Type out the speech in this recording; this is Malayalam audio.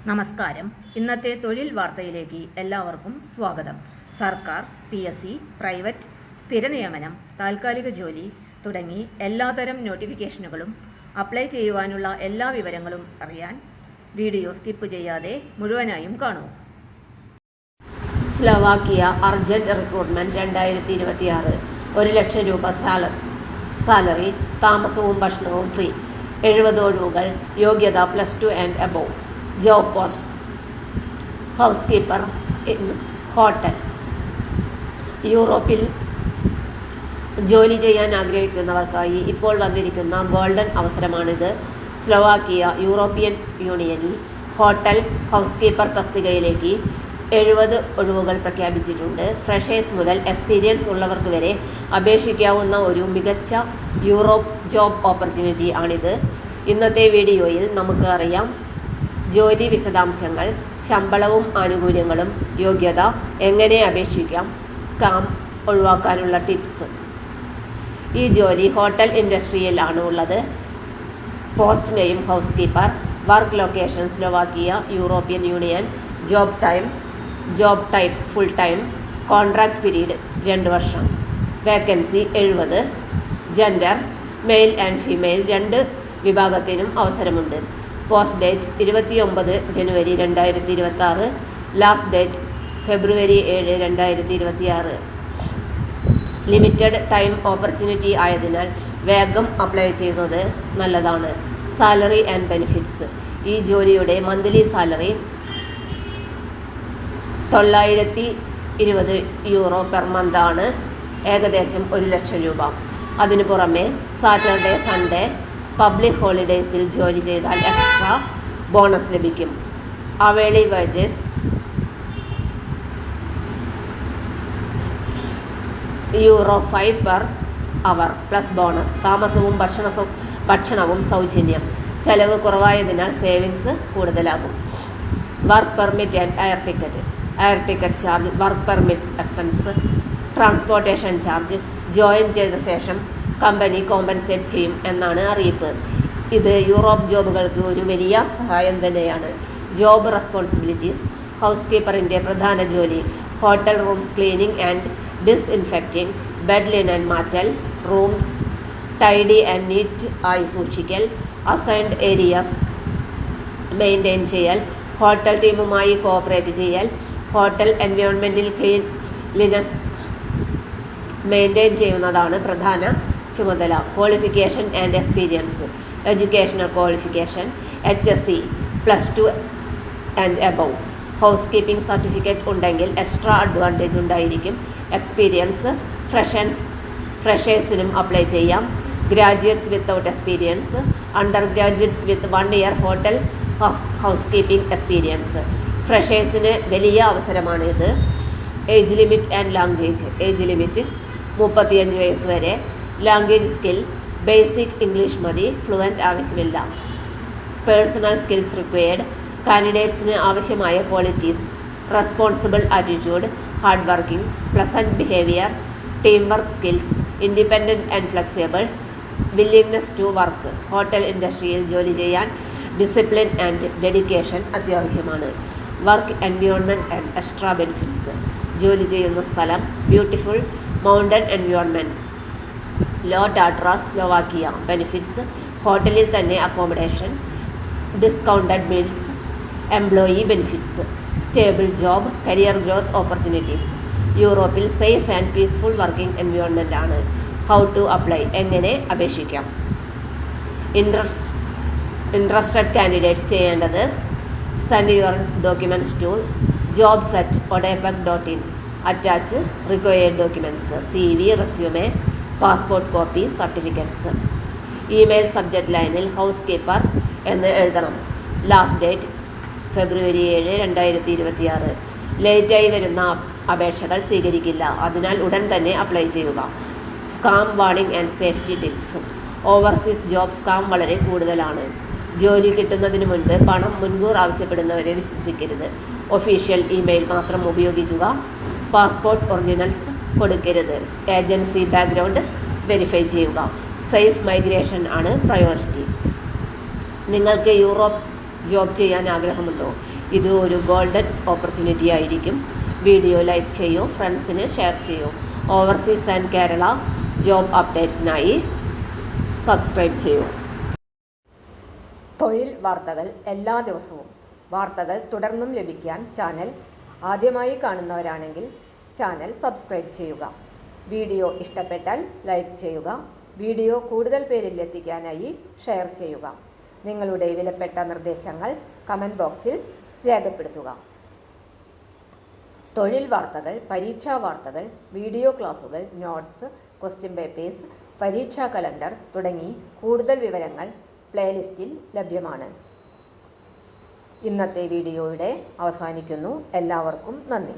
നമസ്കാരം. ഇന്നത്തെ തൊഴിൽ വാർത്തയിലേക്ക് എല്ലാവർക്കും സ്വാഗതം. സർക്കാർ, PSC, പ്രൈവറ്റ്, സ്ഥിര നിയമനം, താൽക്കാലിക ജോലി തുടങ്ങി എല്ലാതരം നോട്ടിഫിക്കേഷനുകളും അപ്ലൈ ചെയ്യുവാനുള്ള എല്ലാ വിവരങ്ങളും അറിയാൻ വീഡിയോ സ്കിപ്പ് ചെയ്യാതെ മുഴുവനായും കാണൂ. സ്ലോവാക്കിയ അർജന്റ് റിക്രൂട്ട്മെന്റ് 2026 1,00,000 രൂപ സാലറി, താമസവും ഭക്ഷണവും ഫ്രീ, 70 ഒഴിവുകൾ, യോഗ്യത +2 and above. Job post house keeper in hotel. യൂറോപ്പിൽ ജോലി ചെയ്യാൻ ആഗ്രഹിക്കുന്നവർക്കായി ഇപ്പോൾ വന്നിരിക്കുന്ന ഗോൾഡൻ അവസരമാണിത്. സ്ലോവാക്കിയ യൂറോപ്യൻ യൂണിയനിൽ ഹോട്ടൽ ഹൗസ് കീപ്പർ തസ്തികയിലേക്ക് 70 ഒഴിവുകൾ പ്രഖ്യാപിച്ചിട്ടുണ്ട്. ഫ്രഷേഴ്സ് മുതൽ എക്സ്പീരിയൻസ് ഉള്ളവർക്ക് വരെ അപേക്ഷിക്കാവുന്ന ഒരു മികച്ച യൂറോപ്പ് ജോബ് ഓപ്പർച്യൂണിറ്റി ആണിത്. ഇന്നത്തെ വീഡിയോയിൽ നമുക്ക് അറിയാം ജോലി വിശദാംശങ്ങൾ, ശമ്പളവും ആനുകൂല്യങ്ങളും, യോഗ്യത, എങ്ങനെ അപേക്ഷിക്കാം, സ്കാം ഒഴിവാക്കാനുള്ള ടിപ്സ്. ഈ ജോലി ഹോട്ടൽ ഇൻഡസ്ട്രിയിൽ ആണ് ഉള്ളത്. Post name house keeper. Work location Slovakia European union. Job type full time. Contract period 2 വർഷം. Vacancy 70. Gender male and female 2 വിഭാഗത്തിനും അവസരമുണ്ട്. പോസ്റ്റ് ഡേറ്റ് 29 ജനുവരി 2026. Last date February 7, 2026. Limited time opportunity ആയതിനാൽ വേഗം അപ്ലൈ ചെയ്യുന്നത് നല്ലതാണ്. Salary and benefits. ഈ ജോലിയുടെ monthly salary 920 euro per month ആണ്, ഏകദേശം 1,00,000 രൂപ. അതിനു പുറമെ സാറ്റർഡേ, സൺഡേ, പബ്ലിക് ഹോളിഡേയ്സിൽ ജോലി ചെയ്താൽ എക്സ്ട്രാ ബോണസ് ലഭിക്കും. Hourly wages €5 per hour plus bonus. താമസവും ഭക്ഷണവും സൗജന്യം. ചെലവ് കുറവായതിനാൽ സേവിങ്സ് കൂടുതലാകും. Work permit and air ticket charge, work permit expense, transportation charge join ചെയ്ത ശേഷം കമ്പനി കോമ്പൻസേറ്റ് ചെയ്യും എന്നാണ് അറിയിപ്പ്. ഇത് യൂറോപ്പ് ജോബുകൾക്ക് ഒരു വലിയ സഹായം തന്നെയാണ്. Job responsibilities. ഹൗസ് കീപ്പറിൻ്റെ പ്രധാന ജോലി hotel rooms cleaning and disinfecting, bed linen മാറ്റൽ, റൂം ടൈഡി ആൻഡ് നീറ്റ് ആയി സൂക്ഷിക്കൽ, അസൈൻഡ് ഏരിയാസ് മെയിൻറ്റെയിൻ ചെയ്യൽ, ഹോട്ടൽ ടീമുമായി കോഓപ്പറേറ്റ് ചെയ്യൽ, ഹോട്ടൽ എൻവയോൺമെൻറ്റിൽ ക്ലീൻലിനെസ് മെയിൻറ്റെയിൻ ചെയ്യുന്നതാണ് പ്രധാന ചുമതല. Qualification and experience. Educational qualification HSC +2 and above. Housekeeping certificate ഉണ്ടെങ്കിൽ എക്സ്ട്രാ അഡ്വാൻറ്റേജ് ഉണ്ടായിരിക്കും. എക്സ്പീരിയൻസ് ഫ്രഷേഴ്സിനും അപ്ലൈ ചെയ്യാം. Graduates without experience, undergraduates with 1 year hotel housekeeping experience. ഫ്രഷേഴ്സിന് വലിയ അവസരമാണ് ഇത്. Age limit and language. Age limit 35 വയസ്സ് വരെ. ലാംഗ്വേജ് സ്കിൽ ബേസിക് ഇംഗ്ലീഷ് മതി, ഫ്ലുവൻ്റ് ആവശ്യമില്ല. Personal skills required. കാൻഡിഡേറ്റ്സിന് ആവശ്യമായ qualities: responsible attitude, hard working, pleasant behaviour, team work skills, independent and flexible, willingness to work. Hotel ഇൻഡസ്ട്രിയിൽ ജോലി ചെയ്യാൻ ഡിസിപ്ലിൻ ആൻഡ് ഡെഡിക്കേഷൻ അത്യാവശ്യമാണ്. Work environment and extra benefits. ജോലി ചെയ്യുന്ന സ്ഥലം beautiful mountain environment, low Tatras Slovakia. Benefits: ഹോട്ടലിൽ തന്നെ accommodation, discounted meals, employee benefits, stable job, career growth opportunities. യൂറോപ്പിൽ safe and peaceful working environment ആണ്. How to apply. എങ്ങനെ അപേക്ഷിക്കാം. ഇൻട്രസ്റ്റഡ് കാൻഡിഡേറ്റ്സ് ചെയ്യേണ്ടത്: send your documents to jobs@odepec.in. Attach required documents: CV, resume, passport copy, certificates. Email subject ലൈനിൽ ഹൗസ് കീപ്പർ എന്ന് എഴുതണം. Last date February 7, 2026. ലേറ്റായി വരുന്ന അപേക്ഷകൾ സ്വീകരിക്കില്ല, അതിനാൽ ഉടൻ തന്നെ അപ്ലൈ ചെയ്യുക. Scam warning and safety tips. Overseas job scam വളരെ കൂടുതലാണ്. ജോലി കിട്ടുന്നതിന് മുൻപ് പണം മുൻകൂർ ആവശ്യപ്പെടുന്നവരെ വിശ്വസിക്കരുത്. ഒഫീഷ്യൽ ഇമെയിൽ മാത്രം ഉപയോഗിക്കുക. പാസ്പോർട്ട് ഒറിജിനൽസ് കൊടുക്കരുത്. ഏജൻസി ബാക്ക്ഗ്രൗണ്ട് വെരിഫൈ ചെയ്യുക. സേഫ് മൈഗ്രേഷൻ ആണ് പ്രയോറിറ്റി. നിങ്ങൾക്ക് ജോബ് ചെയ്യാൻ ആഗ്രഹമുണ്ടോ? ഇത് ഒരു ഗോൾഡൻ ഓപ്പർച്യൂണിറ്റി ആയിരിക്കും. വീഡിയോ ലൈക്ക് ചെയ്യൂ, ഫ്രണ്ട്സിന് ഷെയർ ചെയ്യൂ. ഓവർസീസ് ആൻഡ് കേരള ജോബ് അപ്ഡേറ്റ്സിനായി സബ്സ്ക്രൈബ് ചെയ്യൂ. തൊഴിൽ വാർത്തകൾ എല്ലാ ദിവസവും. വാർത്തകൾ തുടർന്നും ലഭിക്കാൻ ചാനൽ ആദ്യമായി കാണുന്നവരാണെങ്കിൽ ചാനൽ സബ്സ്ക്രൈബ് ചെയ്യുക. വീഡിയോ ഇഷ്ടപ്പെട്ടാൽ ലൈക്ക് ചെയ്യുക. വീഡിയോ കൂടുതൽ പേരിൽ എത്തിക്കാനായി ഷെയർ ചെയ്യുക. നിങ്ങളുടെ വിലപ്പെട്ട നിർദ്ദേശങ്ങൾ കമൻറ്റ് ബോക്സിൽ രേഖപ്പെടുത്തുക. തൊഴിൽ വാർത്തകൾ, പരീക്ഷാ വാർത്തകൾ, വീഡിയോ ക്ലാസുകൾ, നോട്ട്സ്, ക്വസ്റ്റ്യൻ പേപ്പേഴ്സ്, പരീക്ഷാ കലണ്ടർ തുടങ്ങി കൂടുതൽ വിവരങ്ങൾ പ്ലേലിസ്റ്റിൽ ലഭ്യമാണ്. ഇന്നത്തെ വീഡിയോയുടെ അവസാനിക്കുന്നു. എല്ലാവർക്കും നന്ദി.